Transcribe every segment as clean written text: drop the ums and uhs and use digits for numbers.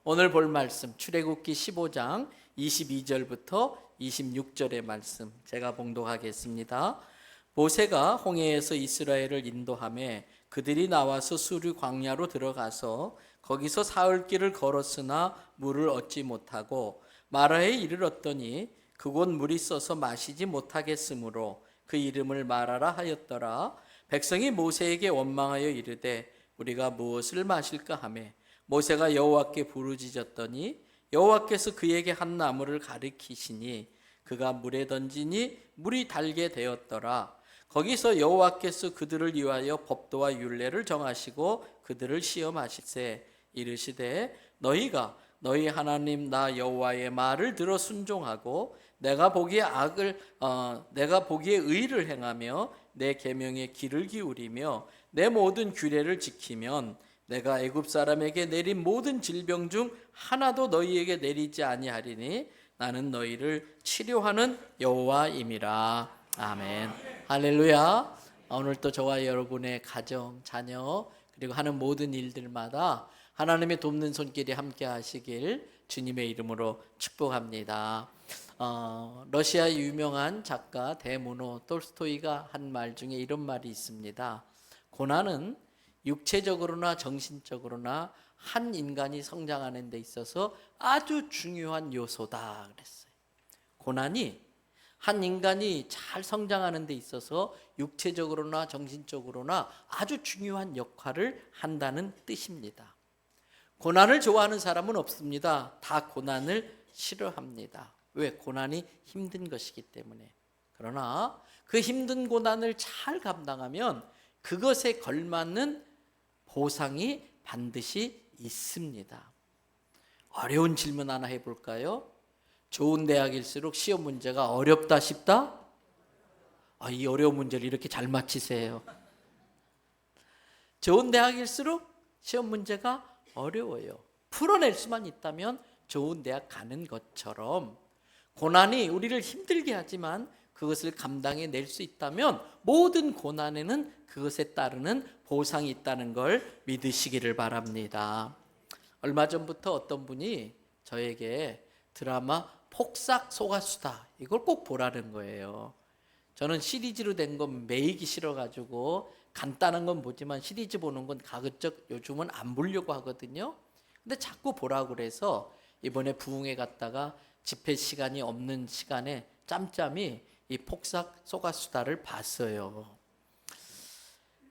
오늘 볼 말씀 출애굽기 15장 22절부터 26절의 말씀 제가 봉독하겠습니다. 모세가 홍해에서 이스라엘을 인도하며 그들이 나와서 수르 광야로 들어가서 거기서 사흘 길을 걸었으나 물을 얻지 못하고 마라에 이르렀더니 그곳 물이 써서 마시지 못하겠으므로 그 이름을 마라라 하였더라. 백성이 모세에게 원망하여 이르되 우리가 무엇을 마실까 하며 모세가 여호와께 부르짖었더니 여호와께서 그에게 한 나무를 가리키시니 그가 물에 던지니 물이 달게 되었더라. 거기서 여호와께서 그들을 위하여 법도와 율례를 정하시고 그들을 시험하시되 이르시되 너희가 너희 하나님 나 여호와의 말을 들어 순종하고 내가 보기에 의를 행하며 내 계명에 귀를 기울이며 내 모든 규례를 지키면 내가 애굽 사람에게 내린 모든 질병 중 하나도 너희에게 내리지 아니하리니 나는 너희를 치료하는 여호와임이라. 아멘. 할렐루야. 오늘 또 저와 여러분의 가정, 자녀 그리고 하는 모든 일들마다 하나님의 돕는 손길이 함께 하시길 주님의 이름으로 축복합니다. 러시아의 유명한 작가 대문호 톨스토이가 한 말 중에 이런 말이 있습니다. 고난은 육체적으로나 정신적으로나 한 인간이 성장하는 데 있어서 아주 중요한 요소다 그랬어요. 고난이 한 인간이 잘 성장하는 데 있어서 육체적으로나 정신적으로나 아주 중요한 역할을 한다는 뜻입니다. 고난을 좋아하는 사람은 없습니다. 다 고난을 싫어합니다. 왜? 고난이 힘든 것이기 때문에. 그러나 그 힘든 고난을 잘 감당하면 그것에 걸맞는 보상이 반드시 있습니다. 어려운 질문 하나 해볼까요? 좋은 대학일수록 시험 문제가 어렵다 싶다? 이 어려운 문제를 이렇게 잘 맞히세요. 좋은 대학일수록 시험 문제가 어려워요. 풀어낼 수만 있다면 좋은 대학 가는 것처럼 고난이 우리를 힘들게 하지만 그것을 감당해낼 수 있다면 모든 고난에는 그것에 따르는 보상이 있다는 걸 믿으시기를 바랍니다. 얼마 전부터 어떤 분이 저에게 드라마 폭삭 속았수다 이걸 꼭 보라는 거예요. 저는 시리즈로 된 건 매이기 싫어가지고 간단한 건 보지만 시리즈 보는 건 가급적 요즘은 안 보려고 하거든요. 근데 자꾸 보라고 그래서 이번에 부흥회 갔다가 집회 시간이 없는 시간에 짬짬이 이 폭삭 속았수다를 봤어요.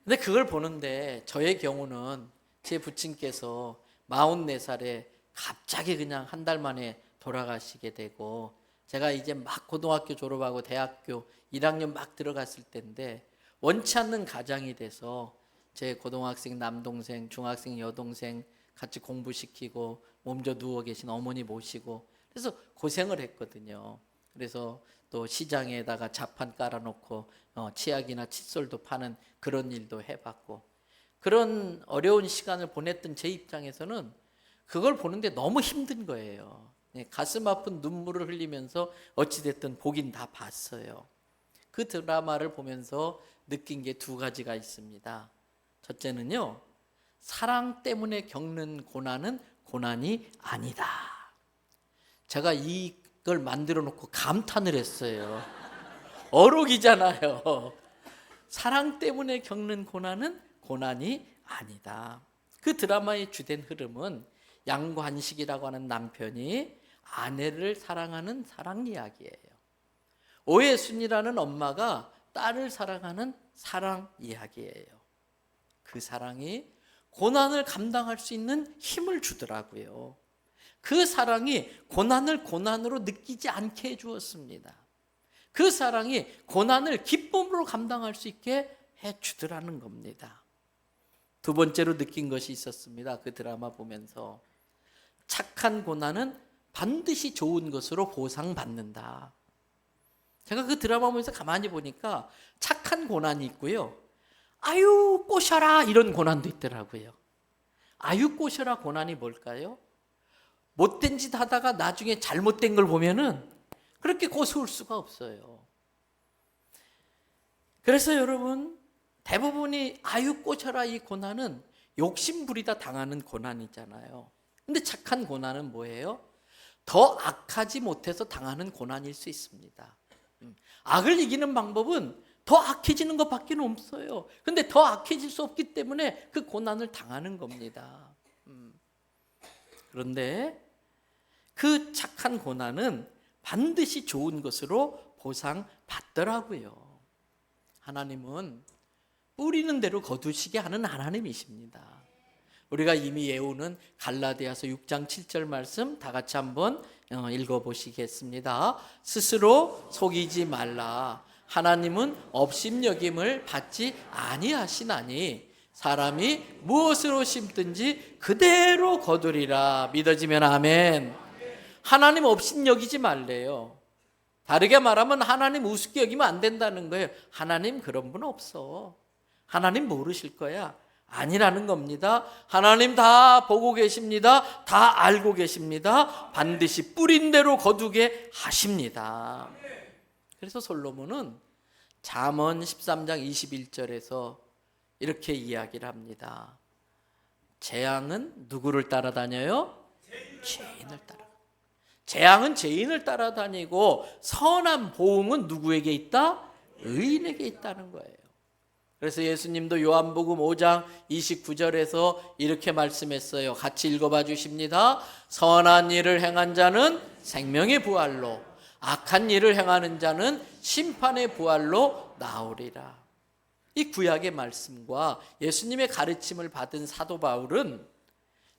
근데 그걸 보는데 저의 경우는 제 부친께서 44살에 갑자기 그냥 한 달 만에 돌아가시게 되고 제가 이제 막 고등학교 졸업하고 대학교 1학년 막 들어갔을 때인데 원치 않는 가장이 돼서 제 고등학생 남동생, 중학생 여동생 같이 공부시키고 몸져 누워 계신 어머니 모시고 그래서 고생을 했거든요. 그래서 또 시장에다가 자판 깔아놓고 치약이나 칫솔도 파는 그런 일도 해봤고 그런 어려운 시간을 보냈던 제 입장에서는 그걸 보는데 너무 힘든 거예요. 가슴 아픈 눈물을 흘리면서 어찌됐든 보긴 다 봤어요. 그 드라마를 보면서 느낀 게 두 가지가 있습니다. 첫째는요, 사랑 때문에 겪는 고난은 고난이 아니다. 제가 이걸 만들어 놓고 감탄을 했어요. 어록이잖아요. 사랑 때문에 겪는 고난은 고난이 아니다. 그 드라마의 주된 흐름은 양관식이라고 하는 남편이 아내를 사랑하는 사랑 이야기예요. 오해순이라는 엄마가 딸을 사랑하는 사랑 이야기예요. 그 사랑이 고난을 감당할 수 있는 힘을 주더라고요. 그 사랑이 고난을 고난으로 느끼지 않게 해주었습니다. 그 사랑이 고난을 기쁨으로 감당할 수 있게 해주더라는 겁니다. 두 번째로 느낀 것이 있었습니다. 그 드라마 보면서 착한 고난은 반드시 좋은 것으로 보상받는다. 제가 그 드라마 보면서 가만히 보니까 착한 고난이 있고요. 아유 꼬셔라 이런 고난도 있더라고요. 아유 꼬셔라 고난이 뭘까요? 못된 짓 하다가 나중에 잘못된 걸 보면은 그렇게 고스울 수가 없어요. 그래서 여러분 대부분이 아유 꼬셔라 이 고난은 욕심 부리다 당하는 고난이잖아요. 근데 착한 고난은 뭐예요? 더 악하지 못해서 당하는 고난일 수 있습니다. 악을 이기는 방법은 더 악해지는 것밖에 없어요. 근데 더 악해질 수 없기 때문에 그 고난을 당하는 겁니다. 그런데 그 착한 고난은 반드시 좋은 것으로 보상받더라고요. 하나님은 뿌리는 대로 거두시게 하는 하나님이십니다. 우리가 이미 외우는 갈라디아서 6장 7절 말씀 다 같이 한번 읽어보시겠습니다. 스스로 속이지 말라. 하나님은 업심여김을 받지 아니하시나니 사람이 무엇으로 심든지 그대로 거두리라. 믿어지면 아멘. 하나님 업심여기지 말래요. 다르게 말하면 하나님 우습게 여기면 안 된다는 거예요. 하나님 그런 분 없어. 하나님 모르실 거야. 아니라는 겁니다. 하나님 다 보고 계십니다. 다 알고 계십니다. 반드시 뿌린 대로 거두게 하십니다. 그래서 솔로몬은 잠언 13장 21절에서 이렇게 이야기를 합니다. 재앙은 누구를 따라다녀요? 죄인을 따라. 재앙은 죄인을 따라다니고 선한 보응은 누구에게 있다? 의인에게 있다는 거예요. 그래서 예수님도 요한복음 5장 29절에서 이렇게 말씀했어요. 같이 읽어봐 주십니다. 선한 일을 행한 자는 생명의 부활로, 악한 일을 행하는 자는 심판의 부활로 나오리라. 이 구약의 말씀과 예수님의 가르침을 받은 사도 바울은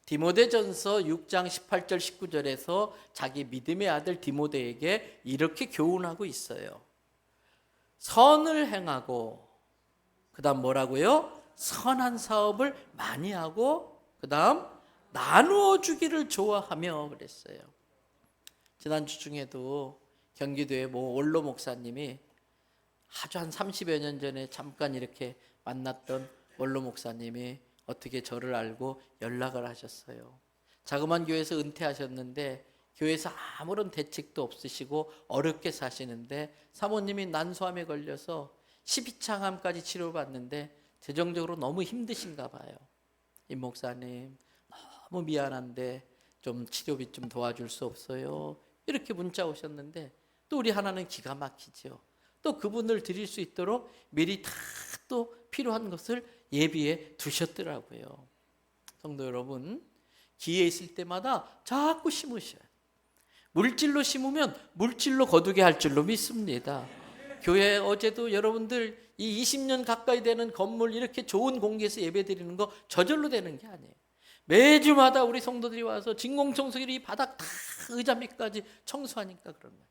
디모데전서 6장 18절 19절에서 자기 믿음의 아들 디모데에게 이렇게 교훈하고 있어요. 선을 행하고 그 다음 뭐라고요? 선한 사업을 많이 하고 그 다음 나누어 주기를 좋아하며 그랬어요. 지난주 중에도 경기도의 모 원로 목사님이 아주 한 30여 년 전에 잠깐 이렇게 만났던 원로 목사님이 어떻게 저를 알고 연락을 하셨어요. 자그마한 교회에서 은퇴하셨는데 교회에서 아무런 대책도 없으시고 어렵게 사시는데 사모님이 난소암에 걸려서 12차암까지 치료받는데 재정적으로 너무 힘드신가 봐요. 임 목사님 너무 미안한데 좀 치료비 좀 도와줄 수 없어요? 이렇게 문자 오셨는데 또 우리 하나는 기가 막히죠. 또 그분을 드릴 수 있도록 미리 다 또 필요한 것을 예비해 두셨더라고요. 성도 여러분, 기회 있을 때마다 자꾸 심으셔요. 물질로 심으면 물질로 거두게 할 줄로 믿습니다. 교회 어제도 여러분들 이 20년 가까이 되는 건물 이렇게 좋은 공기에서 예배 드리는 거 저절로 되는 게 아니에요. 매주마다 우리 성도들이 와서 진공청소기로 이 바닥 다 의자 밑까지 청소하니까 그런 거예요.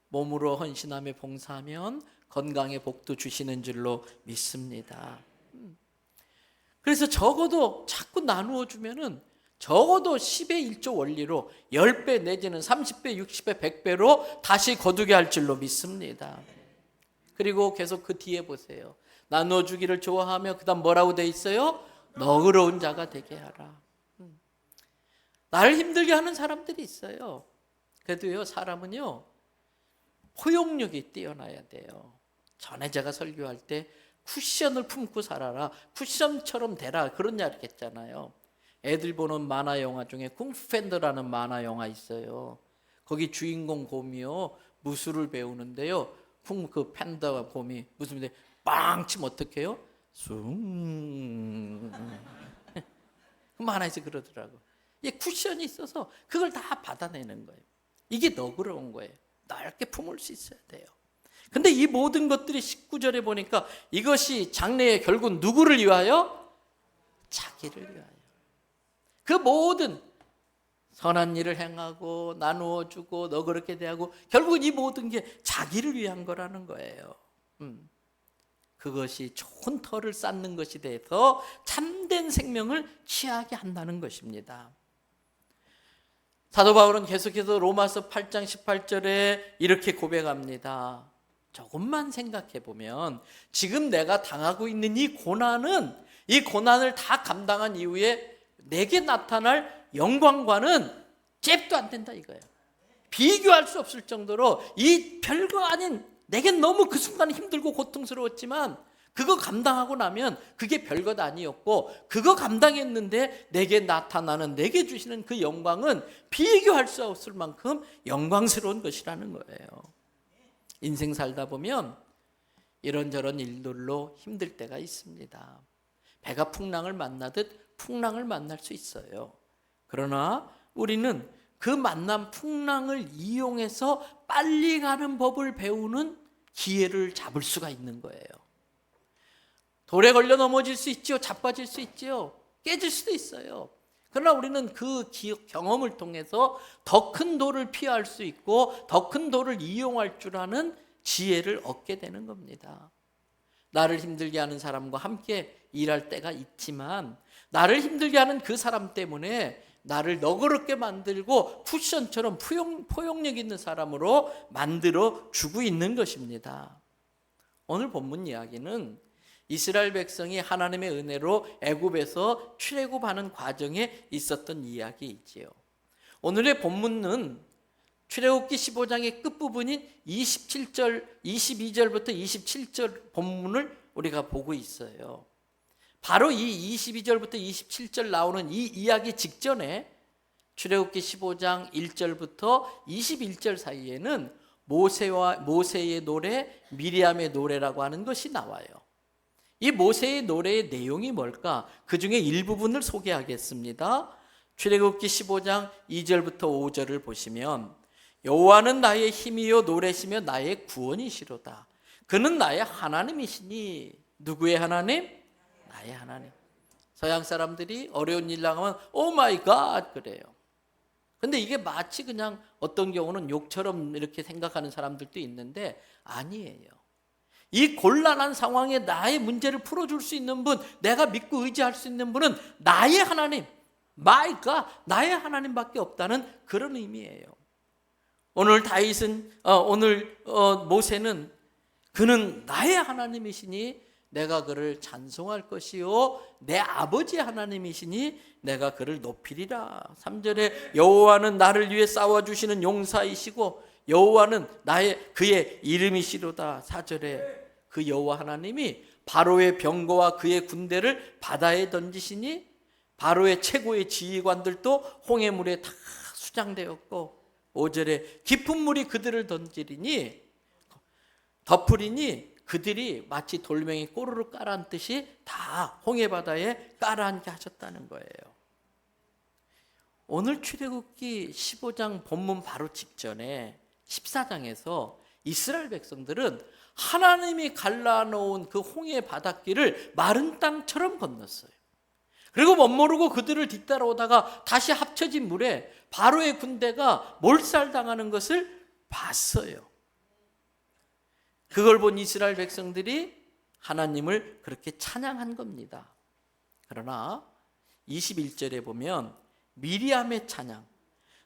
몸으로 헌신하며 봉사하면 건강의 복도 주시는 줄로 믿습니다. 그래서 적어도 자꾸 나누어 주면은 적어도 10의 1조 원리로 10배 내지는 30배, 60배, 100배로 다시 거두게 할 줄로 믿습니다. 그리고 계속 그 뒤에 보세요. 나누어 주기를 좋아하며 그 다음 뭐라고 돼 있어요? 너그러운 자가 되게 하라. 나를 힘들게 하는 사람들이 있어요. 그래도요, 사람은요 포용력이 뛰어나야 돼요. 전에 제가 설교할 때 쿠션을 품고 살아라, 쿠션처럼 되라 그런 이야기 했잖아요. 애들 보는 만화 영화 중에 쿵푸팬더라는 만화 영화 있어요. 거기 주인공 곰이요 무술을 배우는데요. 그 팬더와 곰이 무슨 데 빵 치면 어떻게 해요? 숭. 그 만화에서 그러더라고. 이 쿠션이 있어서 그걸 다 받아내는 거예요. 이게 너그러운 거예요. 넓게 품을 수 있어야 돼요. 근데 이 모든 것들이 19절에 보니까 이것이 장래에 결국 누구를 위하여? 자기를 위하여. 그 모든 선한 일을 행하고 나누어 주고 너그럽게 대하고 결국은 이 모든 게 자기를 위한 거라는 거예요. 그것이 좋은 터를 쌓는 것이 돼서 참된 생명을 취하게 한다는 것입니다. 사도 바울은 계속해서 로마서 8장 18절에 이렇게 고백합니다. 조금만 생각해 보면 지금 내가 당하고 있는 이 고난을 다 감당한 이후에 내게 나타날 영광과는 잽도 안 된다 이거예요. 비교할 수 없을 정도로 이 별거 아닌 내겐 너무 그 순간 힘들고 고통스러웠지만 그거 감당하고 나면 그게 별것 아니었고, 그거 감당했는데 내게 나타나는, 내게 주시는 그 영광은 비교할 수 없을 만큼 영광스러운 것이라는 거예요. 인생 살다 보면 이런저런 일들로 힘들 때가 있습니다. 배가 풍랑을 만나듯 풍랑을 만날 수 있어요. 그러나 우리는 그 만난 풍랑을 이용해서 빨리 가는 법을 배우는 기회를 잡을 수가 있는 거예요. 돌에 걸려 넘어질 수 있죠. 자빠질 수 있죠. 깨질 수도 있어요. 그러나 우리는 그 경험을 통해서 더 큰 돌을 피할 수 있고 더 큰 돌을 이용할 줄 아는 지혜를 얻게 되는 겁니다. 나를 힘들게 하는 사람과 함께 일할 때가 있지만 나를 힘들게 하는 그 사람 때문에 나를 너그럽게 만들고 쿠션처럼 포용력 있는 사람으로 만들어 주고 있는 것입니다. 오늘 본문 이야기는 이스라엘 백성이 하나님의 은혜로 애굽에서 출애굽하는 과정에 있었던 이야기이지요. 오늘의 본문은 출애굽기 15장의 끝부분인 22절부터 27절 본문을 우리가 보고 있어요. 바로 이 22절부터 27절 나오는 이 이야기 직전에 출애굽기 15장 1절부터 21절 사이에는 모세의 노래, 미리암의 노래라고 하는 것이 나와요. 이 모세의 노래의 내용이 뭘까? 그 중에 일부분을 소개하겠습니다. 출애굽기 15장 2절부터 5절을 보시면 여호와는 나의 힘이요 노래시며 나의 구원이시로다. 그는 나의 하나님이시니. 누구의 하나님? 나의 하나님. 서양 사람들이 어려운 일 당하면 오 마이 갓 그래요. 근데 이게 마치 그냥 어떤 경우는 욕처럼 이렇게 생각하는 사람들도 있는데 아니에요. 이 곤란한 상황에 나의 문제를 풀어줄 수 있는 분, 내가 믿고 의지할 수 있는 분은 나의 하나님, 마이 갓, 나의 하나님밖에 없다는 그런 의미예요. 오늘 모세는 그는 나의 하나님이시니 내가 그를 찬송할 것이요 내 아버지 하나님이시니 내가 그를 높이리라. 3절에 여호와는 나를 위해 싸워주시는 용사이시고 여호와는 그의 이름이시로다. 4절에 그 여호와 하나님이 바로의 병거와 그의 군대를 바다에 던지시니 바로의 최고의 지휘관들도 홍해물에 다 수장되었고 5절에 깊은 물이 그들을 덮으리니 그들이 마치 돌멩이 꼬르륵 깔아앉듯이 다 홍해바다에 깔아앉게 하셨다는 거예요. 오늘 출애굽기 15장 본문 바로 직전에 14장에서 이스라엘 백성들은 하나님이 갈라놓은 그 홍해 바닷길을 마른 땅처럼 건넜어요. 그리고 멋모르고 그들을 뒤따라오다가 다시 합쳐진 물에 바로의 군대가 몰살당하는 것을 봤어요. 그걸 본 이스라엘 백성들이 하나님을 그렇게 찬양한 겁니다. 그러나 21절에 보면 미리암의 찬양,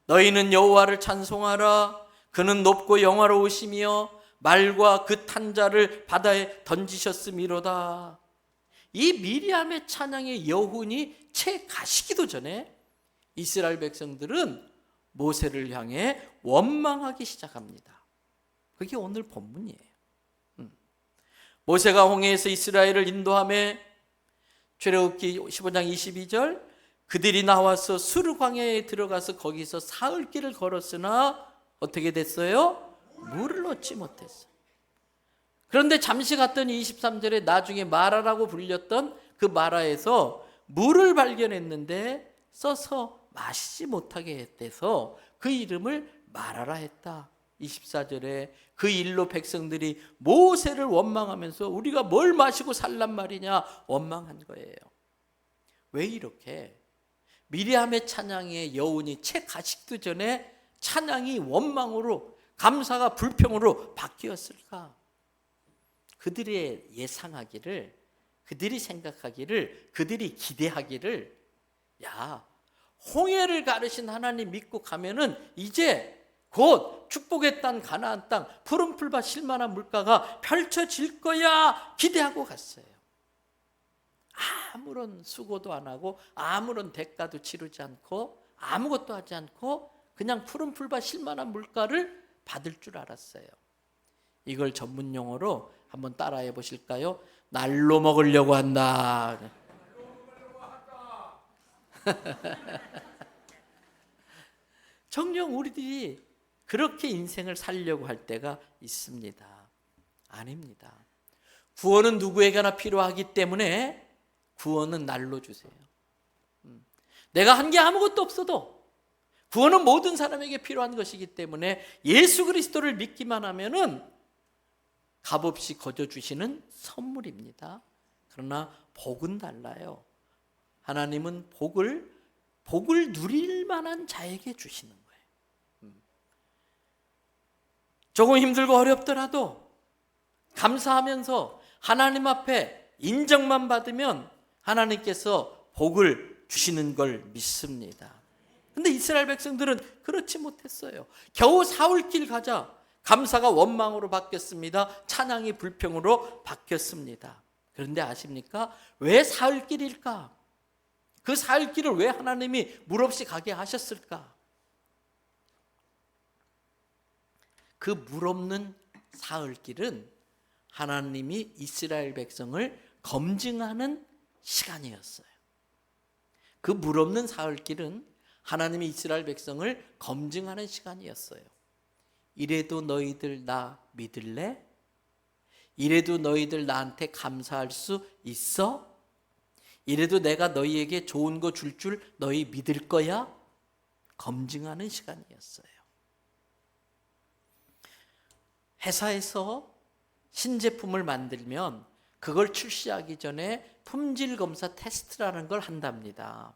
너희는 여호와를 찬송하라. 그는 높고 영화로우시며 말과 그 탄자를 바다에 던지셨음이로다. 이 미리암의 찬양의 여훈이 채 가시기도 전에 이스라엘 백성들은 모세를 향해 원망하기 시작합니다. 그게 오늘 본문이에요. 모세가 홍해에서 이스라엘을 인도하며 출애굽기 15장 22절 그들이 나와서 수르 광야에 들어가서 거기서 사흘길을 걸었으나 어떻게 됐어요? 물을 얻지 못했어요. 그런데 잠시 갔더니 23절에 나중에 마라라고 불렸던 그 마라에서 물을 발견했는데 써서 마시지 못하게 했대서 그 이름을 마라라 했다. 24절에 그 일로 백성들이 모세를 원망하면서 우리가 뭘 마시고 살란 말이냐 원망한 거예요. 왜 이렇게 미리암의 찬양의 여운이 채 가시기도 전에 찬양이 원망으로 감사가 불평으로 바뀌었을까? 그들의 예상하기를, 그들이 생각하기를, 그들이 기대하기를 야, 홍해를 가르신 하나님 믿고 가면은 이제 곧 축복의 땅 가나안 땅 푸른 풀밭 쉴만한 물가가 펼쳐질 거야 기대하고 갔어요. 아무런 수고도 안 하고 아무런 대가도 치르지 않고 아무것도 하지 않고 그냥 푸른 풀밭 쉴만한 물가를 받을 줄 알았어요. 이걸 전문 용어로 한번 따라해 보실까요? 날로 먹으려고 한다. 정녕 우리들이 그렇게 인생을 살려고 할 때가 있습니다. 아닙니다. 구원은 누구에게나 필요하기 때문에 구원은 날로 주세요. 내가 한 게 아무것도 없어도 구원은 모든 사람에게 필요한 것이기 때문에 예수 그리스도를 믿기만 하면은 값없이 거저주시는 선물입니다. 그러나 복은 달라요. 하나님은 복을 누릴 만한 자에게 주시는 거예요. 조금 힘들고 어렵더라도 감사하면서 하나님 앞에 인정만 받으면 하나님께서 복을 주시는 걸 믿습니다. 근데 이스라엘 백성들은 그렇지 못했어요. 겨우 사울길 가자 감사가 원망으로 바뀌었습니다. 찬양이 불평으로 바뀌었습니다. 그런데 아십니까? 왜 사울길일까? 그 사울길을 왜 하나님이 물없이 가게 하셨을까? 그 물없는 사울길은 하나님이 이스라엘 백성을 검증하는 시간이었어요. 그 물없는 사울길은 하나님이 이스라엘 백성을 검증하는 시간이었어요. 이래도 너희들 나 믿을래? 이래도 너희들 나한테 감사할 수 있어? 이래도 내가 너희에게 좋은 거 줄 너희 믿을 거야? 검증하는 시간이었어요. 회사에서 신제품을 만들면 그걸 출시하기 전에 품질 검사 테스트라는 걸 한답니다.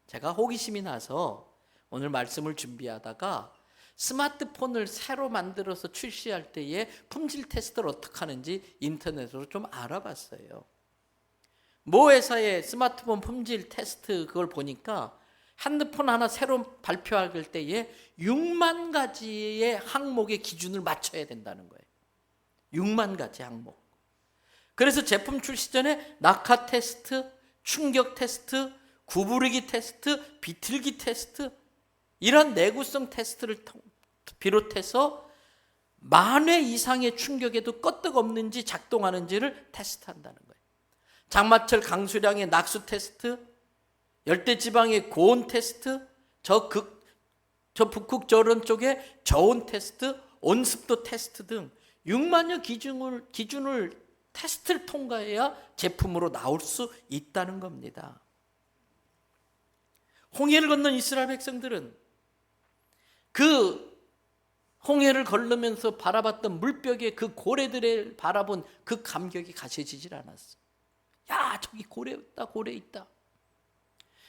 제가 호기심이 나서 오늘 말씀을 준비하다가 스마트폰을 새로 만들어서 출시할 때에 품질 테스트를 어떻게 하는지 인터넷으로 좀 알아봤어요. 모 회사의 스마트폰 품질 테스트 그걸 보니까 핸드폰 하나 새로 발표할 때에 6만 가지의 항목의 기준을 맞춰야 된다는 거예요. 6만 가지 항목. 그래서 제품 출시 전에 낙하 테스트, 충격 테스트, 구부리기 테스트, 비틀기 테스트 이런 내구성 테스트를 비롯해서 만 회 이상의 충격에도 끄떡없는지 작동하는지를 테스트한다는 거예요. 장마철 강수량의 낙수 테스트, 열대지방의 고온 테스트, 저 북극 저런 쪽의 저온 테스트, 온습도 테스트 등 6만여 기준을 테스트를 통과해야 제품으로 나올 수 있다는 겁니다. 홍해를 건넌 이스라엘 백성들은 그 홍해를 걸으면서 바라봤던 물벽에 그 고래들을 바라본 그 감격이 가셔지질 않았어. 야, 저기 고래 있다, 고래 있다.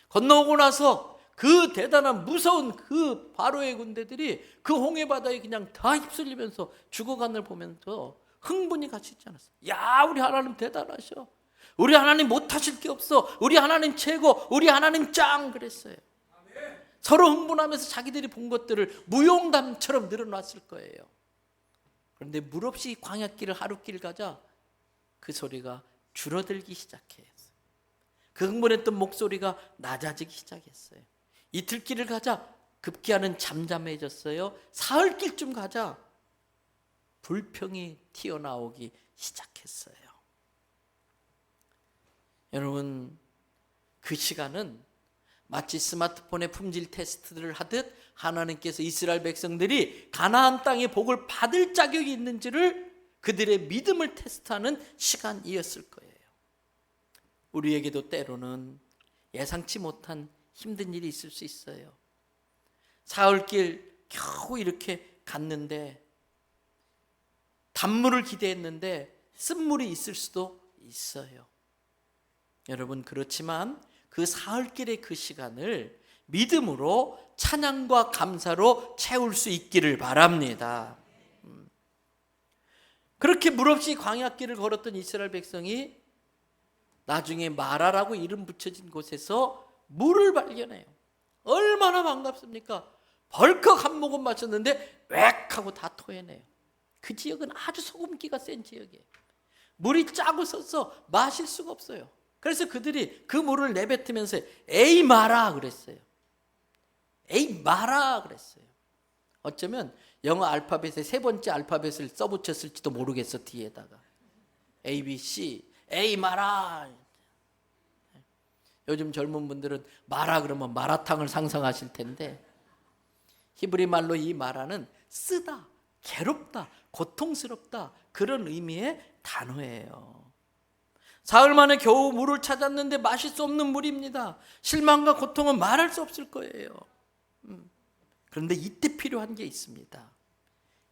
건너오고 나서 그 대단한 무서운 그 바로의 군대들이 그 홍해 바다에 그냥 다 휩쓸리면서 죽어가는 걸 보면서 흥분이 가시지 않았어. 야, 우리 하나님 대단하셔. 우리 하나님 못하실 게 없어. 우리 하나님 최고. 우리 하나님 짱 그랬어요. 서로 흥분하면서 자기들이 본 것들을 무용담처럼 늘어놨을 거예요. 그런데 물없이 광야길을 하루길 가자 그 소리가 줄어들기 시작했어요. 그 흥분했던 목소리가 낮아지기 시작했어요. 이틀길을 가자 급기야는 잠잠해졌어요. 사흘길쯤 가자 불평이 튀어나오기 시작했어요. 여러분, 그 시간은 마치 스마트폰의 품질 테스트를 하듯 하나님께서 이스라엘 백성들이 가나안 땅의 복을 받을 자격이 있는지를 그들의 믿음을 테스트하는 시간이었을 거예요. 우리에게도 때로는 예상치 못한 힘든 일이 있을 수 있어요. 사흘길 겨우 이렇게 갔는데 단물을 기대했는데 쓴물이 있을 수도 있어요. 여러분, 그렇지만 그 사흘길의 그 시간을 믿음으로 찬양과 감사로 채울 수 있기를 바랍니다. 그렇게 물없이 광야길을 걸었던 이스라엘 백성이 나중에 마라라고 이름 붙여진 곳에서 물을 발견해요. 얼마나 반갑습니까? 벌컥 한 모금 마셨는데 웩 하고 다 토해내요. 그 지역은 아주 소금기가 센 지역이에요. 물이 짜고 써서 마실 수가 없어요. 그래서 그들이 그 물을 내뱉으면서 에이 마라 그랬어요. 에이 마라 그랬어요. 어쩌면 영어 알파벳의 세 번째 알파벳을 써붙였을지도 모르겠어. 뒤에다가 A, B, C 에이 마라. 요즘 젊은 분들은 마라 그러면 마라탕을 상상하실 텐데, 히브리 말로 이 마라는 쓰다, 괴롭다, 고통스럽다, 그런 의미의 단어예요. 사흘 만에 겨우 물을 찾았는데 마실 수 없는 물입니다. 실망과 고통은 말할 수 없을 거예요. 그런데 이때 필요한 게 있습니다.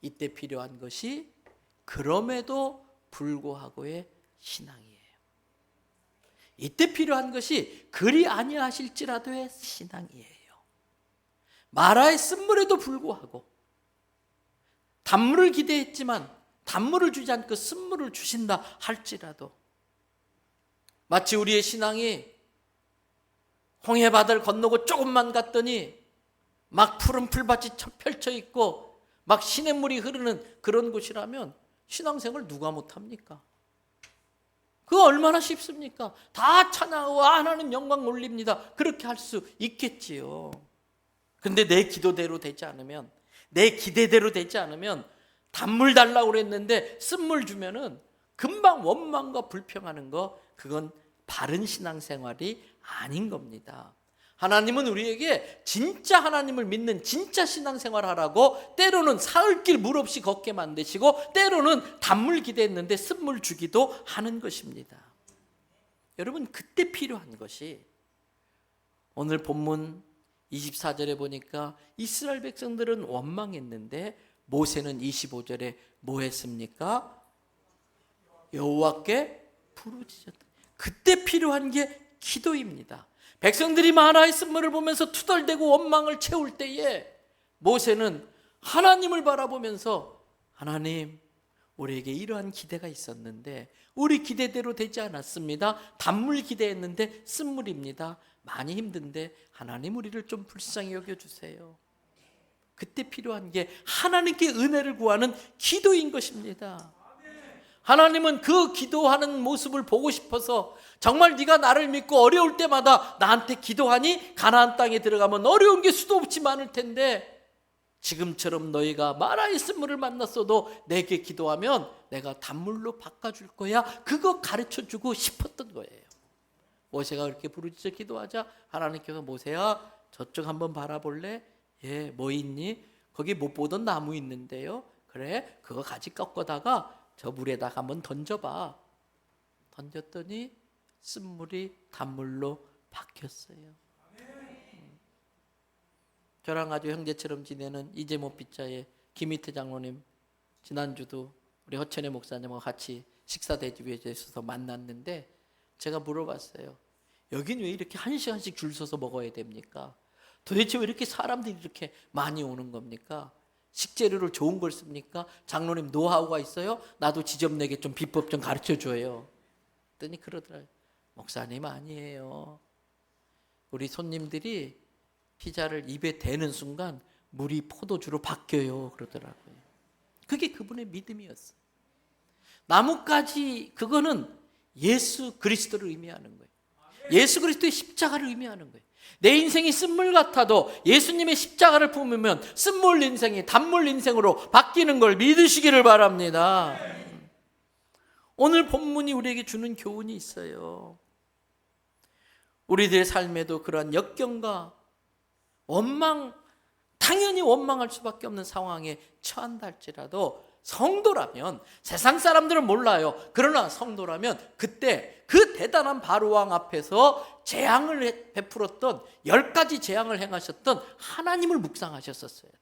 이때 필요한 것이 그럼에도 불구하고의 신앙이에요. 이때 필요한 것이 그리 아니하실지라도의 신앙이에요. 마라의 쓴물에도 불구하고 단물을 기대했지만 단물을 주지 않고 쓴물을 주신다 할지라도, 마치 우리의 신앙이 홍해바다를 건너고 조금만 갔더니 막 푸른 풀밭이 펼쳐 있고 막 시냇물이 흐르는 그런 곳이라면 신앙생활 누가 못합니까? 그거 얼마나 쉽습니까? 다 찬양하고 하나님 영광 올립니다. 그렇게 할 수 있겠지요. 근데 내 기도대로 되지 않으면, 내 기대대로 되지 않으면, 단물 달라고 그랬는데 쓴물 주면은 금방 원망과 불평하는 거, 그건 바른 신앙생활이 아닌 겁니다. 하나님은 우리에게 진짜 하나님을 믿는 진짜 신앙생활 하라고 때로는 사흘길 물 없이 걷게 만드시고 때로는 단물 기대했는데 쓴물 주기도 하는 것입니다. 여러분, 그때 필요한 것이, 오늘 본문 24절에 보니까 이스라엘 백성들은 원망했는데 모세는 25절에 뭐 했습니까? 여호와께 부르짖었다. 그때 필요한 게 기도입니다. 백성들이 마라의 쓴물을 보면서 투덜대고 원망을 채울 때에 모세는 하나님을 바라보면서, 하나님, 우리에게 이러한 기대가 있었는데 우리 기대대로 되지 않았습니다. 단물 기대했는데 쓴물입니다. 많이 힘든데 하나님 우리를 좀 불쌍히 여겨주세요. 그때 필요한 게 하나님께 은혜를 구하는 기도인 것입니다. 하나님은 그 기도하는 모습을 보고 싶어서, 정말 네가 나를 믿고 어려울 때마다 나한테 기도하니 가나안 땅에 들어가면 어려운 게 수도 없이 많을 텐데 지금처럼 너희가 마라의 쓴물을 만났어도 내게 기도하면 내가 단물로 바꿔줄 거야. 그거 가르쳐주고 싶었던 거예요. 모세가 그렇게 부르짖어 기도하자 하나님께서, 모세야 저쪽 한번 바라볼래? 예, 뭐 있니? 거기 못 보던 나무 있는데요. 그래, 그거 가지 꺾어다가 저 물에다가 한번 던져봐. 던졌더니 쓴물이 단물로 바뀌었어요. 저랑 아주 형제처럼 지내는 이재모 빗자의 김희태 장로님, 지난주도 우리 허천의 목사님과 같이 식사 대접에 있어서 만났는데 제가 물어봤어요. 여긴 왜 이렇게 한 시간씩 줄 서서 먹어야 됩니까? 도대체 왜 이렇게 사람들이 이렇게 많이 오는 겁니까? 식재료를 좋은 걸 씁니까? 장로님 노하우가 있어요? 나도 지점내게 좀 비법 좀 가르쳐줘요. 그랬더니 그러더라고요. 목사님 아니에요. 우리 손님들이 피자를 입에 대는 순간 물이 포도주로 바뀌어요. 그러더라고요. 그게 그분의 믿음이었어요. 나뭇가지, 그거는 예수 그리스도를 의미하는 거예요. 예수 그리스도의 십자가를 의미하는 거예요. 내 인생이 쓴물 같아도 예수님의 십자가를 품으면 쓴물 인생이 단물 인생으로 바뀌는 걸 믿으시기를 바랍니다. 오늘 본문이 우리에게 주는 교훈이 있어요. 우리들의 삶에도 그러한 역경과 원망, 당연히 원망할 수밖에 없는 상황에 처한다 할지라도 성도라면, 세상 사람들은 몰라요. 그러나 성도라면 그때 그 대단한 바로왕 앞에서 재앙을 베풀었던, 10가지 재앙을 행하셨던 하나님을 묵상하셨었어야 돼.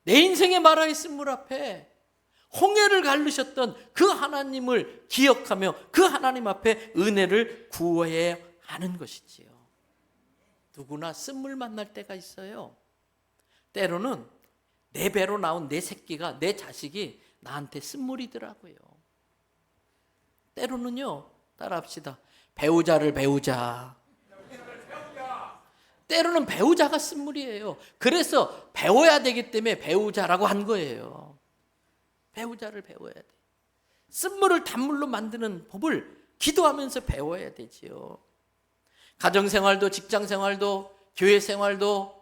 내 인생의 마라의 쓴물 앞에 홍해를 가르셨던 그 하나님을 기억하며 그 하나님 앞에 은혜를 구해야 하는 것이지요. 누구나 쓴물 만날 때가 있어요. 때로는 내 배로 나온 내 새끼가, 내 자식이 나한테 쓴물이더라고요. 때로는요, 따라합시다. 배우자를 배우자. 때로는 배우자가 쓴물이에요. 그래서 배워야 되기 때문에 배우자라고 한 거예요. 배우자를 배워야 돼. 쓴물을 단물로 만드는 법을 기도하면서 배워야 되지요. 가정생활도 직장생활도 교회생활도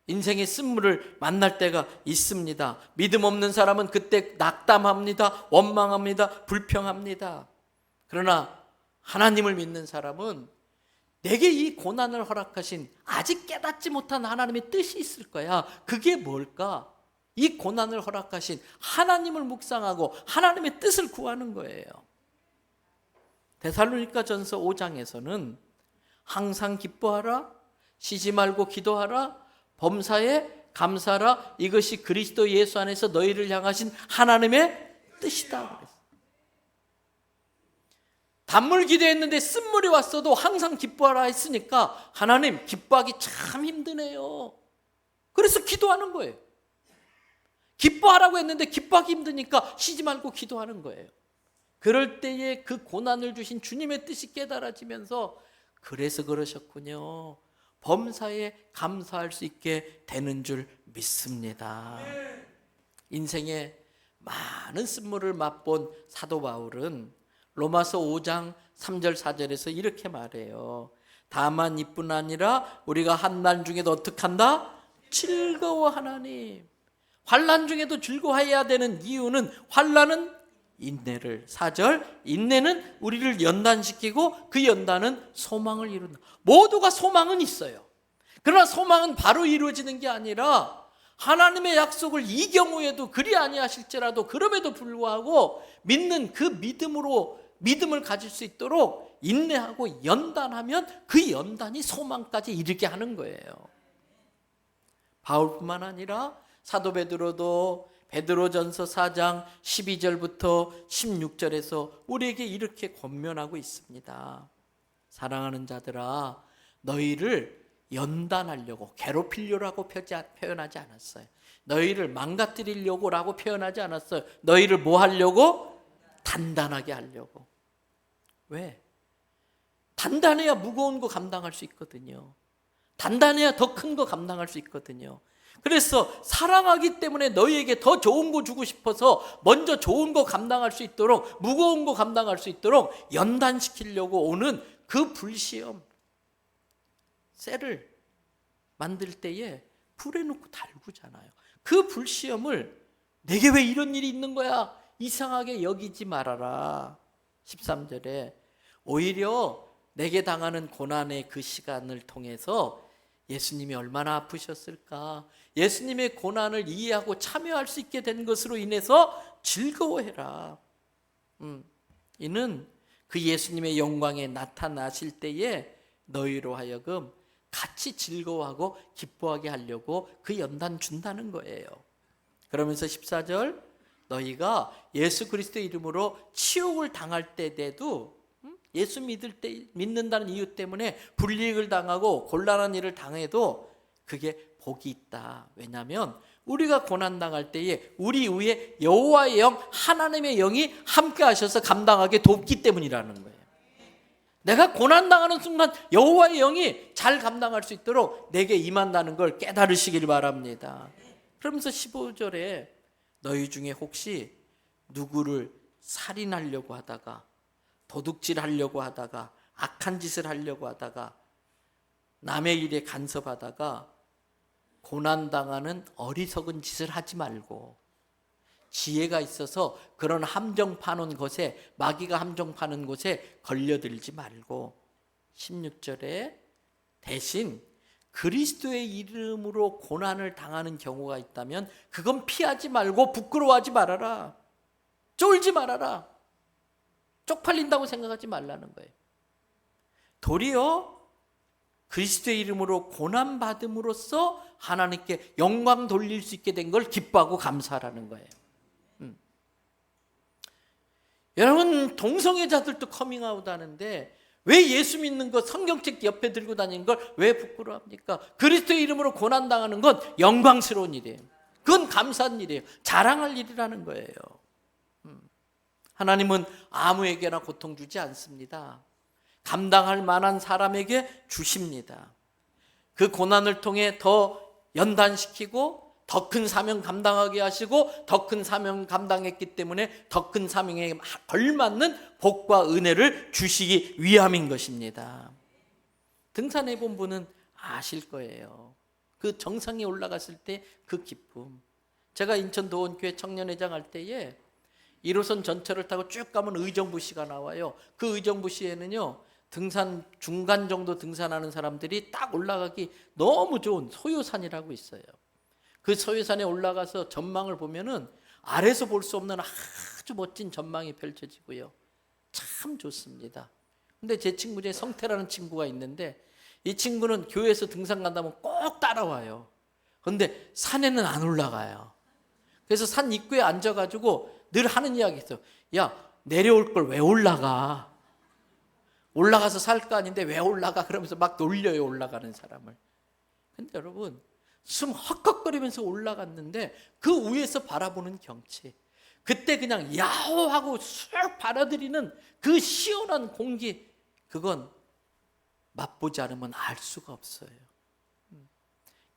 인생의 쓴물을 만날 때가 있습니다. 믿음 없는 사람은 그때 낙담합니다. 원망합니다. 불평합니다. 그러나 하나님을 믿는 사람은 내게 이 고난을 허락하신 아직 깨닫지 못한 하나님의 뜻이 있을 거야. 그게 뭘까? 이 고난을 허락하신 하나님을 묵상하고 하나님의 뜻을 구하는 거예요. 데살로니가전서 5장에서는 항상 기뻐하라, 쉬지 말고 기도하라, 범사에 감사하라, 이것이 그리스도 예수 안에서 너희를 향하신 하나님의 뜻이다 그랬어요. 단물 기도했는데 쓴물이 왔어도 항상 기뻐하라 했으니까 하나님 기뻐하기 참 힘드네요. 그래서 기도하는 거예요. 기뻐하라고 했는데 기뻐하기 힘드니까 쉬지 말고 기도하는 거예요. 그럴 때에 그 고난을 주신 주님의 뜻이 깨달아지면서 그래서 그러셨군요. 범사에 감사할 수 있게 되는 줄 믿습니다. 인생에 많은 쓴물을 맛본 사도 바울은 로마서 5장 3절 4절에서 이렇게 말해요. 다만 이뿐 아니라 우리가 환난 중에도 어떻게 한다? 즐거워하나니. 환난 중에도 즐거워해야 되는 이유는 환난은 인내를 4절 인내는 우리를 연단시키고 그 연단은 소망을 이룬다. 모두가 소망은 있어요. 그러나 소망은 바로 이루어지는 게 아니라 하나님의 약속을 이 경우에도 그리 아니하실지라도 그럼에도 불구하고 믿는 그 믿음을 가질 수 있도록 인내하고 연단하면 그 연단이 소망까지 이르게 하는 거예요. 바울뿐만 아니라 사도 베드로도 베드로전서 4장 12절부터 16절에서 우리에게 이렇게 권면하고 있습니다. 사랑하는 자들아, 너희를 연단하려고 괴롭히려고 표현하지 않았어요. 너희를 망가뜨리려고라고 표현하지 않았어요. 너희를 뭐 하려고? 단단하게 하려고. 왜? 단단해야 무거운 거 감당할 수 있거든요. 단단해야 더 큰 거 감당할 수 있거든요. 그래서 사랑하기 때문에 너희에게 더 좋은 거 주고 싶어서 먼저 좋은 거 감당할 수 있도록, 무거운 거 감당할 수 있도록 연단시키려고 오는 그 불시험, 쇠를 만들 때에 불에 놓고 달구잖아요. 그 불시험을 내게 왜 이런 일이 있는 거야? 이상하게 여기지 말아라. 13절에 오히려 내게 당하는 고난의 그 시간을 통해서 예수님이 얼마나 아프셨을까? 예수님의 고난을 이해하고 참여할 수 있게 된 것으로 인해서 즐거워해라. 이는 그 예수님의 영광에 나타나실 때에 너희로 하여금 같이 즐거워하고 기뻐하게 하려고 그 연단 준다는 거예요. 그러면서 14절 너희가 예수 그리스도의 이름으로 치욕을 당할 때에도 예수 믿는다는 이유 때문에 불이익을 당하고 곤란한 일을 당해도 그게 복이 있다. 왜냐하면 우리가 고난당할 때에 우리 위에 여호와의 영, 하나님의 영이 함께 하셔서 감당하게 돕기 때문이라는 거예요. 내가 고난당하는 순간 여호와의 영이 잘 감당할 수 있도록 내게 임한다는 걸 깨달으시길 바랍니다. 그러면서 15절에 너희 중에 혹시 누구를 살인하려고 하다가 도둑질하려고 하다가 악한 짓을 하려고 하다가 남의 일에 간섭하다가 고난당하는 어리석은 짓을 하지 말고 지혜가 있어서 그런 함정 파는 곳에 마귀가 함정 파는 곳에 걸려들지 말고 16절에 대신 그리스도의 이름으로 고난을 당하는 경우가 있다면 그건 피하지 말고 부끄러워하지 말아라. 쫄지 말아라. 쪽팔린다고 생각하지 말라는 거예요. 도리어 그리스도의 이름으로 고난받음으로써 하나님께 영광 돌릴 수 있게 된 걸 기뻐하고 감사하라는 거예요. 여러분 동성애자들도 커밍아웃 하는데 왜 예수 믿는 거 성경책 옆에 들고 다니는 걸 왜 부끄러워합니까? 그리스도의 이름으로 고난당하는 건 영광스러운 일이에요. 그건 감사한 일이에요. 자랑할 일이라는 거예요. 하나님은 아무에게나 고통 주지 않습니다. 감당할 만한 사람에게 주십니다. 그 고난을 통해 더 연단시키고 더 큰 사명 감당하게 하시고 더 큰 사명 감당했기 때문에 더 큰 사명에 걸맞는 복과 은혜를 주시기 위함인 것입니다. 등산해 본 분은 아실 거예요. 그 정상에 올라갔을 때 그 기쁨. 제가 인천 도원교회 청년회장 할 때에 1호선 전철을 타고 쭉 가면 의정부시가 나와요. 그 의정부시에는요, 등산 중간 정도 등산하는 사람들이 딱 올라가기 너무 좋은 소요산이라고 있어요. 그 소요산에 올라가서 전망을 보면은 아래서 볼 수 없는 아주 멋진 전망이 펼쳐지고요. 참 좋습니다. 근데 제 친구 중에 성태라는 친구가 있는데, 이 친구는 교회에서 등산 간다면 꼭 따라와요. 근데 산에는 안 올라가요. 그래서 산 입구에 앉아가지고 늘 하는 이야기 있어요. 야, 내려올 걸 왜 올라가? 올라가서 살 거 아닌데 왜 올라가? 그러면서 막 놀려요, 올라가는 사람을. 근데 여러분, 숨 헉헉거리면서 올라갔는데 그 위에서 바라보는 경치, 그때 그냥 야호하고 쑥 받아들이는 그 시원한 공기, 그건 맛보지 않으면 알 수가 없어요.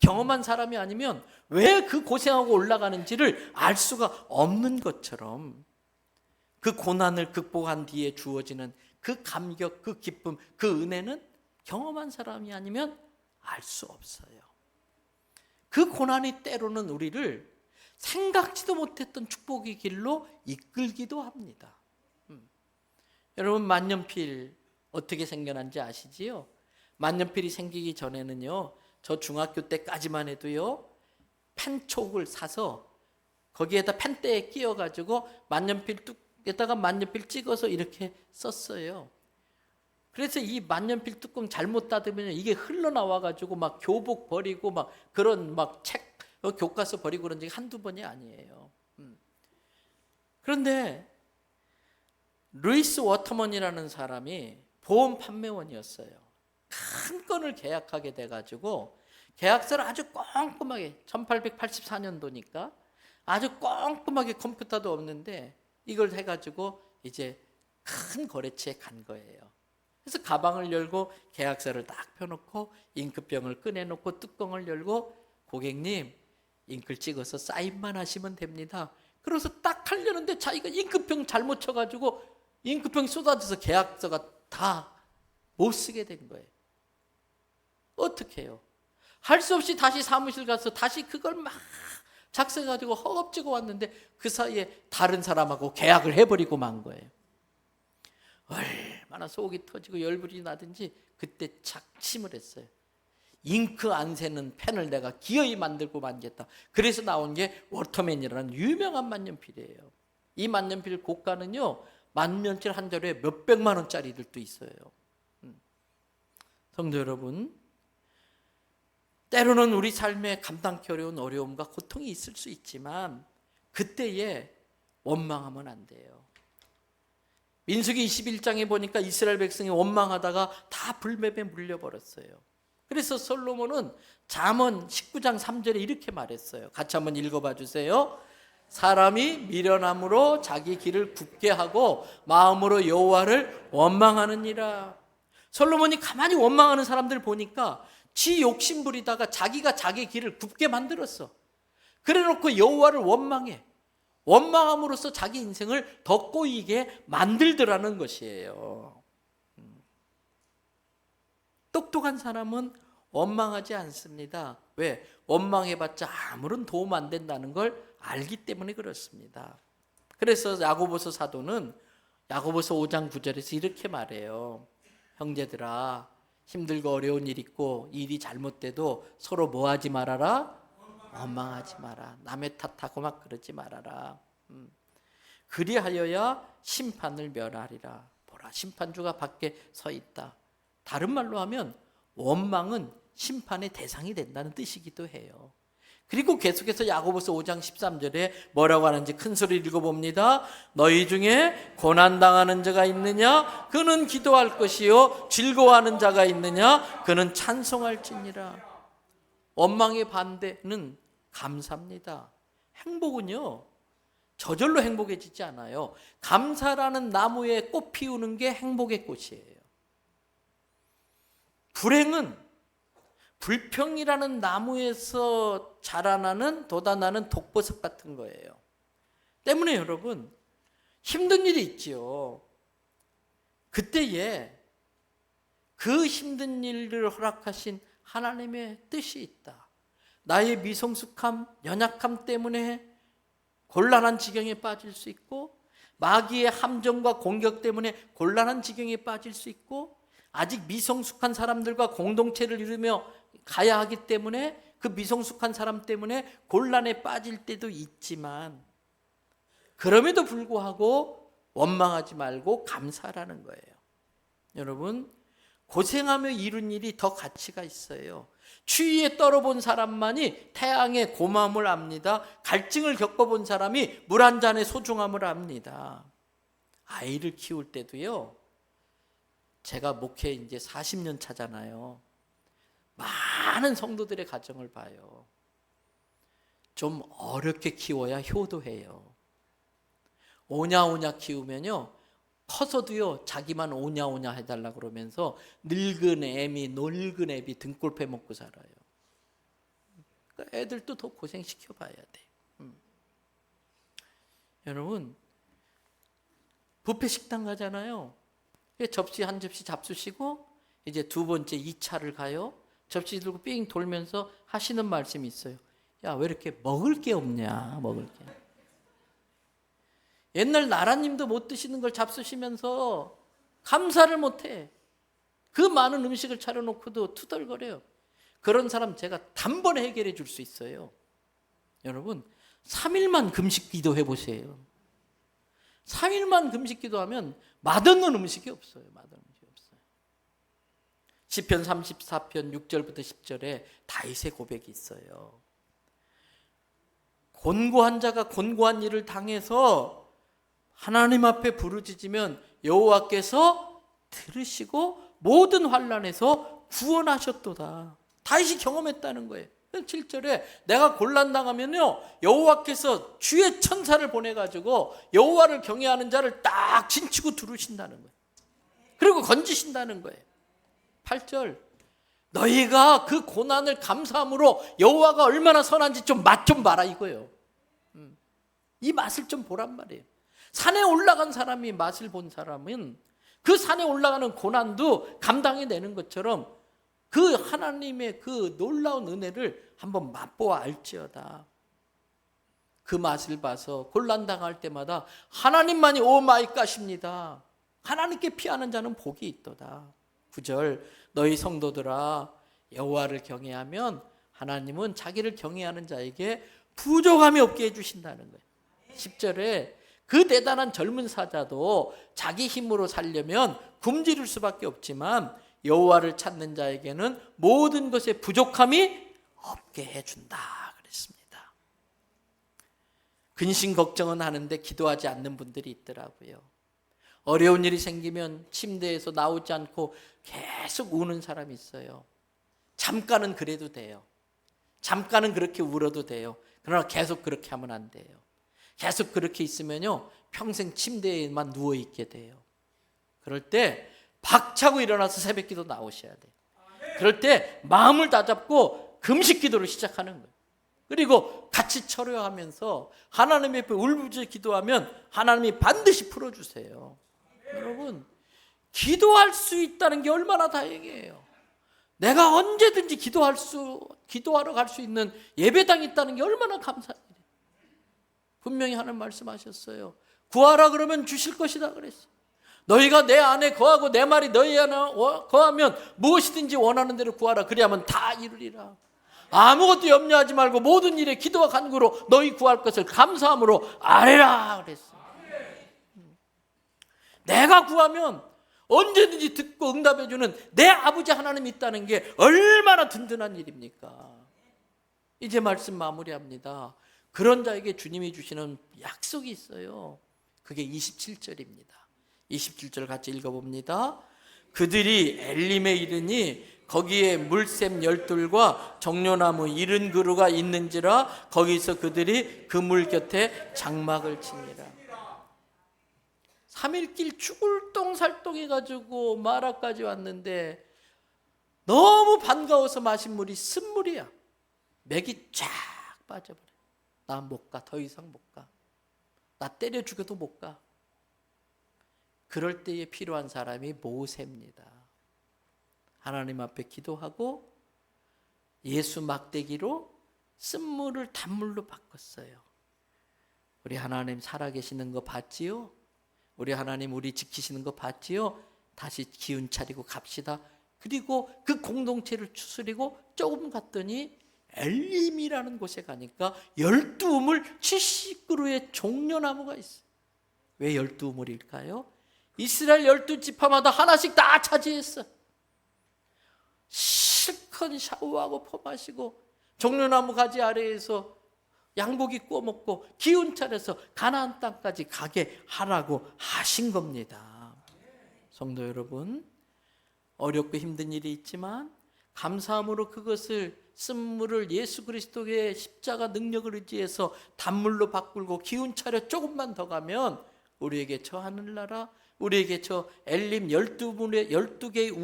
경험한 사람이 아니면 왜 그 고생하고 올라가는지를 알 수가 없는 것처럼, 그 고난을 극복한 뒤에 주어지는 그 감격, 그 기쁨, 그 은혜는 경험한 사람이 아니면 알 수 없어요. 그 고난이 때로는 우리를 생각지도 못했던 축복의 길로 이끌기도 합니다. 여러분, 만년필 어떻게 생겨난지 아시지요? 만년필이 생기기 전에는요, 저 중학교 때까지만 해도요, 펜촉을 사서 거기에다 펜대에 끼워가지고 만년필 뚝에다가 만년필 찍어서 이렇게 썼어요. 그래서 이 만년필 뚜껑 잘못 닫으면 이게 흘러나와가지고 막 교복 버리고 막 그런 막 책, 교과서 버리고 그런 적이 한두 번이 아니에요. 그런데 루이스 워터먼이라는 사람이 보험 판매원이었어요. 큰 건을 계약하게 돼가지고 계약서를 아주 꼼꼼하게, 1884년도니까 아주 꼼꼼하게, 컴퓨터도 없는데 이걸 해가지고 이제 큰 거래처에 간 거예요. 그래서 가방을 열고 계약서를 딱 펴놓고 잉크병을 꺼내놓고 뚜껑을 열고, 고객님, 잉크를 찍어서 사인만 하시면 됩니다. 그래서 딱 하려는데 자기가 잉크병 잘못 쳐가지고 잉크병 쏟아져서 계약서가 다 못 쓰게 된 거예요. 어떻게 해요? 할 수 없이 다시 사무실 가서 다시 그걸 막 작성해가지고 허겁지겁 왔는데 그 사이에 다른 사람하고 계약을 해버리고 만 거예요. 얼마나 속이 터지고 열불이 나든지 그때 작심을 했어요. 잉크 안 새는 펜을 내가 기어이 만들고 만겠다. 그래서 나온 게 워터맨이라는 유명한 만년필이에요. 이 만년필 고가는요, 만년필 한 자루에 몇백만 원짜리들도 있어요. 성도 여러분, 때로는 우리 삶에 감당하기 어려운 어려움과 고통이 있을 수 있지만 그때에 원망하면 안 돼요. 민수기 21장에 보니까 이스라엘 백성이 원망하다가 다 불뱀에 물려버렸어요. 그래서 솔로몬은 잠언 19장 3절에 이렇게 말했어요. 같이 한번 읽어봐 주세요. 사람이 미련함으로 자기 길을 굽게 하고 마음으로 여호와를 원망하느니라. 솔로몬이 가만히 원망하는 사람들 보니까 지 욕심 부리다가 자기가 자기 길을 굽게 만들었어. 그래놓고 여호와를 원망해. 원망함으로써 자기 인생을 더 꼬이게 만들더라는 것이에요. 똑똑한 사람은 원망하지 않습니다. 왜? 원망해봤자 아무런 도움 안 된다는 걸 알기 때문에 그렇습니다. 그래서 야고보서 사도는 야고보서 5장 9절에서 이렇게 말해요. 형제들아, 힘들고 어려운 일 있고 일이 잘못돼도 서로 뭐 하지 말아라? 원망하지 마라. 남의 탓하고 막 그러지 말아라. 그리하여야 심판을 면하리라. 보라, 심판주가 밖에 서 있다. 다른 말로 하면 원망은 심판의 대상이 된다는 뜻이기도 해요. 그리고 계속해서 야고보서 5장 13절에 뭐라고 하는지 큰 소리를 읽어봅니다. 너희 중에 고난당하는 자가 있느냐? 그는 기도할 것이요 즐거워하는 자가 있느냐? 그는 찬송할지니라. 원망의 반대는 감사입니다. 행복은요, 저절로 행복해지지 않아요. 감사라는 나무에 꽃 피우는 게 행복의 꽃이에요. 불행은 불평이라는 나무에서 자라나는 돋아나는 독버섯 같은 거예요. 때문에 여러분, 힘든 일이 있지요. 그때에 그 힘든 일을 허락하신 하나님의 뜻이 있다. 나의 미성숙함, 연약함 때문에 곤란한 지경에 빠질 수 있고, 마귀의 함정과 공격 때문에 곤란한 지경에 빠질 수 있고, 아직 미성숙한 사람들과 공동체를 이루며 가야 하기 때문에 그 미성숙한 사람 때문에 곤란에 빠질 때도 있지만, 그럼에도 불구하고 원망하지 말고 감사하라는 거예요. 여러분, 고생하며 이룬 일이 더 가치가 있어요. 추위에 떨어본 사람만이 태양의 고마움을 압니다. 갈증을 겪어본 사람이 물 한 잔의 소중함을 압니다. 아이를 키울 때도요, 제가 목회 이제 40년 차잖아요. 많은 성도들의 가정을 봐요. 좀 어렵게 키워야 효도해요. 오냐오냐 키우면요, 커서도요 자기만 오냐오냐 해달라 그러면서 늙은 애비 등골 패먹고 살아요. 그러니까 애들도 더 고생시켜 봐야 돼. 여러분, 뷔페 식당 가잖아요. 접시 한 접시 잡수시고 이제 두 번째 2차를 가요. 접시 들고 삥 돌면서 하시는 말씀이 있어요. 야, 왜 이렇게 먹을 게 없냐, 먹을 게. 옛날 나라님도 못 드시는 걸 잡수시면서 감사를 못해. 그 많은 음식을 차려놓고도 투덜거려요. 그런 사람 제가 단번에 해결해 줄 수 있어요. 여러분, 3일만 금식 기도해 보세요. 3일만 금식 기도하면 맛없는 음식이 없어요. 맛없는 음식이 없어요. 시편 34편 6절부터 10절에 다윗의 고백이 있어요. 곤고한 자가 곤고한 일을 당해서 하나님 앞에 부르짖으면 여호와께서 들으시고 모든 환난에서 구원하셨도다. 다윗이 경험했다는 거예요. 7절에 내가 곤란당하면요, 여호와께서 주의 천사를 보내가지고 여호와를 경외하는 자를 딱 진치고 두르신다는 거예요. 그리고 건지신다는 거예요. 8절, 너희가 그 고난을 감사함으로 여호와가 얼마나 선한지 좀 맛 좀 봐라 이거예요. 이 맛을 좀 보란 말이에요. 산에 올라간 사람이 맛을 본 사람은 그 산에 올라가는 고난도 감당해내는 것처럼 그 하나님의 그 놀라운 은혜를 한번 맛보아 알지어다. 그 맛을 봐서 곤란당할 때마다 하나님만이 오 마이 갓입니다. 하나님께 피하는 자는 복이 있도다. 9절, 너희 성도들아 여호와를 경외하면 하나님은 자기를 경외하는 자에게 부족함이 없게 해주신다는 거예요. 10절에 그 대단한 젊은 사자도 자기 힘으로 살려면 굶주릴 수밖에 없지만 여호와를 찾는 자에게는 모든 것에 부족함이 없게 해준다 그랬습니다. 근심 걱정은 하는데 기도하지 않는 분들이 있더라고요. 어려운 일이 생기면 침대에서 나오지 않고 계속 우는 사람이 있어요. 잠깐은 그래도 돼요. 잠깐은 그렇게 울어도 돼요. 그러나 계속 그렇게 하면 안 돼요. 계속 그렇게 있으면요, 평생 침대에만 누워있게 돼요. 그럴 때 박차고 일어나서 새벽기도 나오셔야 돼요. 그럴 때 마음을 다잡고 금식기도를 시작하는 거예요. 그리고 같이 철회하면서 하나님 앞에 울부짖어 기도하면 하나님이 반드시 풀어주세요. 여러분, 기도할 수 있다는 게 얼마나 다행이에요. 내가 언제든지 기도하러 갈 수 있는 예배당이 있다는 게 얼마나 감사해요. 분명히 하나님 말씀하셨어요. 구하라 그러면 주실 것이다 그랬어요. 너희가 내 안에 거하고 내 말이 너희 안에 거하면 무엇이든지 원하는 대로 구하라. 그리하면 다 이루리라. 아무것도 염려하지 말고 모든 일에 기도와 간구로 너희 구할 것을 감사함으로 아뢰라 그랬어요. 내가 구하면 언제든지 듣고 응답해 주는 내 아버지 하나님이 있다는 게 얼마나 든든한 일입니까? 이제 말씀 마무리합니다. 그런 자에게 주님이 주시는 약속이 있어요. 그게 27절입니다. 27절 같이 읽어봅니다. 그들이 엘림에 이르니 거기에 물샘 열둘과 정료나무 70그루가 있는지라 거기서 그들이 그 물 곁에 장막을 치니라. 3일길 죽을 똥살똥 해가지고 마라까지 왔는데 너무 반가워서 마신 물이 쓴물이야. 맥이 쫙 빠져버려. 나 못 가. 더 이상 못 가. 나 때려 죽여도 못 가. 그럴 때에 필요한 사람이 모세입니다. 하나님 앞에 기도하고 예수 막대기로 쓴물을 단물로 바꿨어요. 우리 하나님 살아계시는 거 봤지요? 우리 하나님 우리 지키시는 거 봤지요? 다시 기운 차리고 갑시다. 그리고 그 공동체를 추스리고 조금 갔더니 엘림이라는 곳에 가니까 12우물 70그루의 종려나무가 있어요. 왜 12우물일까요? 이스라엘 12지파마다 하나씩 다 차지했어. 실컷 샤워하고 포 마시고 종려나무 가지 아래에서 양고기 구워 먹고 기운 차려서 가나안 땅까지 가게 하라고 하신 겁니다. 성도 여러분, 어렵고 힘든 일이 있지만 감사함으로 그것을 쓴물을 예수 그리스도의 십자가 능력을 의지해서 단물로 바꾸고 기운 차려 조금만 더 가면 우리에게 저 하늘나라, 우리에게 저 엘림 12개의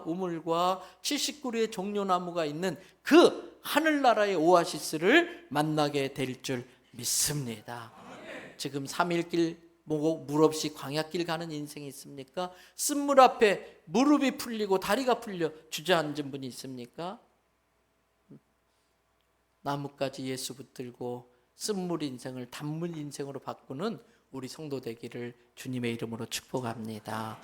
우물과 70그루의 종려나무가 있는 그 하늘나라의 오아시스를 만나게 될 줄 믿습니다. 지금 3일길 물 없이 광야길 가는 인생이 있습니까? 쓴물 앞에 무릎이 풀리고 다리가 풀려 주저앉은 분이 있습니까? 나뭇가지 예수 붙들고 쓴물 인생을 단물 인생으로 바꾸는 우리 성도 되기를 주님의 이름으로 축복합니다.